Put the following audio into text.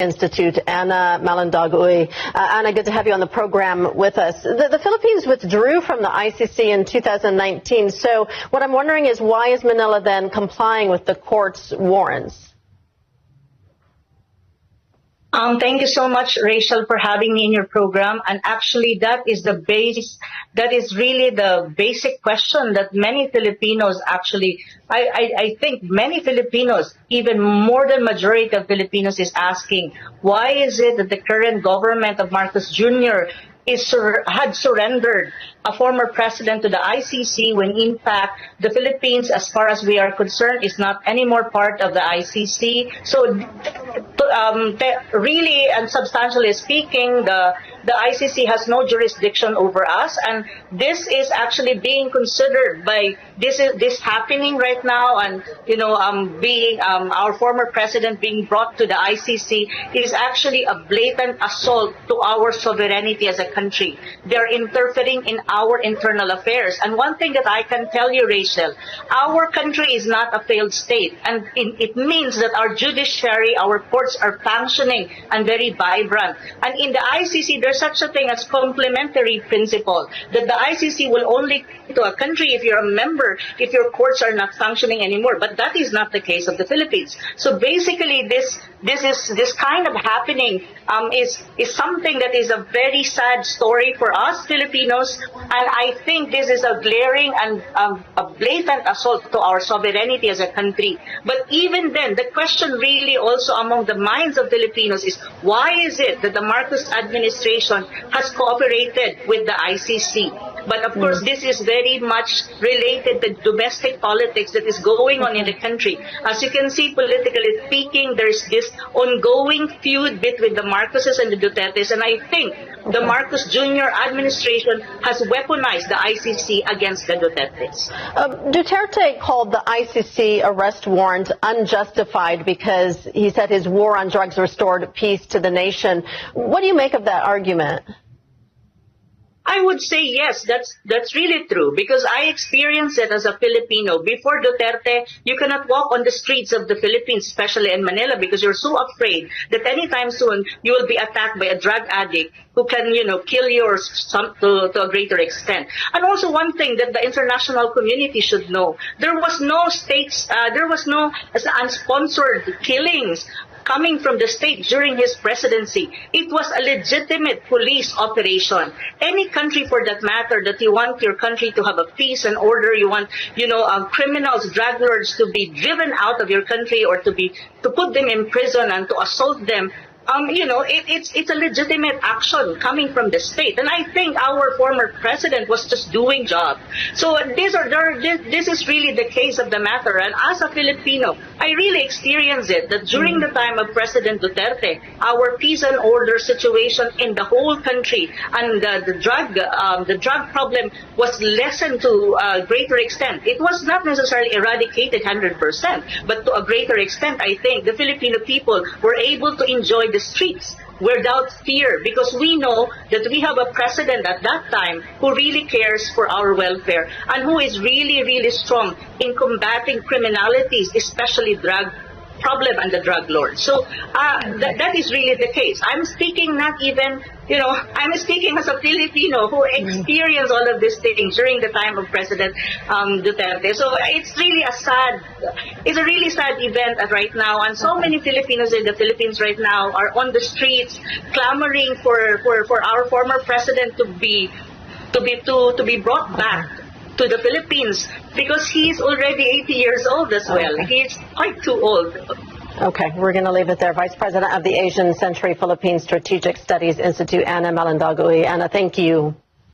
Institute, Anna Malandagui. Anna, good to have you on the program with us. The Philippines withdrew from the ICC in 2019. So what I'm wondering is, why is Manila then complying with the court's warrants? Thank you so much, Rachel, for having me in your program. And actually, that is really the basic question that many Filipinos I think many Filipinos, even more than majority of Filipinos, is asking, why is it that the current government of Marcos Jr. had surrendered a former president to the ICC when in fact the Philippines, as far as we are concerned, is not anymore part of the ICC. So really and substantially speaking, the ICC has no jurisdiction over us, and this is actually being considered by this happening right now, and being our former president being brought to the ICC is actually a blatant assault to our sovereignty as a country. They're interfering in our internal affairs. And one thing that I can tell you, Rachel, our country is not a failed state, and it means that our judiciary, our courts are functioning and very vibrant. And in the ICC, there's such a thing as complementary principle, that the ICC will only to a country if you're a member, if your courts are not functioning anymore. But that is not the case of the Philippines. So basically, this kind of happening is something that is a very sad story for us Filipinos, and I think this is a glaring and a blatant assault to our sovereignty as a country. But even then, the question really also among the minds of Filipinos is, why is it that the Marcos administration has cooperated with the ICC? But of course, this is very much related to domestic politics that is going on in the country. As you can see, politically speaking, there's this ongoing feud between the Marcoses and the Dutertes, and I think the Marcos Jr. administration has weaponized the ICC against the Dutertes. Duterte called the ICC arrest warrant unjustified because he said his war on drugs restored peace to the nation. What do you make of that argument? I would say yes, that's really true, because I experienced it as a Filipino. Before Duterte, you cannot walk on the streets of the Philippines, especially in Manila, because you're so afraid that anytime soon you will be attacked by a drug addict who can, kill you or to a greater extent. And also one thing that the international community should know, there was no unsponsored killings coming from the state during his presidency. It was a legitimate police operation. Any country, for that matter, that you want your country to have a peace and order, you want, criminals, drug lords to be driven out of your country, or to put them in prison and to assault them. It's a legitimate action coming from the state, and I think our former president was just doing job. So this is really the case of the matter. And as a Filipino, I really experienced it that during the time of President Duterte, our peace and order situation in the whole country and the drug problem was lessened to a greater extent. It was not necessarily eradicated 100%, but to a greater extent, I think the Filipino people were able to enjoy the streets without fear, because we know that we have a president at that time who really cares for our welfare and who is really, really strong in combating criminalities, especially drug problem and the drug lords. So that is really the case. I'm speaking not even, I'm speaking as a Filipino who experienced all of these things during the time of President Duterte. So it's really a really sad event right now, and so many Filipinos in the Philippines right now are on the streets clamoring for our former president to be brought back to the Philippines, because he's already 80 years old as well. He's quite too old. Okay, we're going to leave it there. Vice President of the Asian Century Philippines Strategic Studies Institute, Anna Malandagui. Anna, thank you.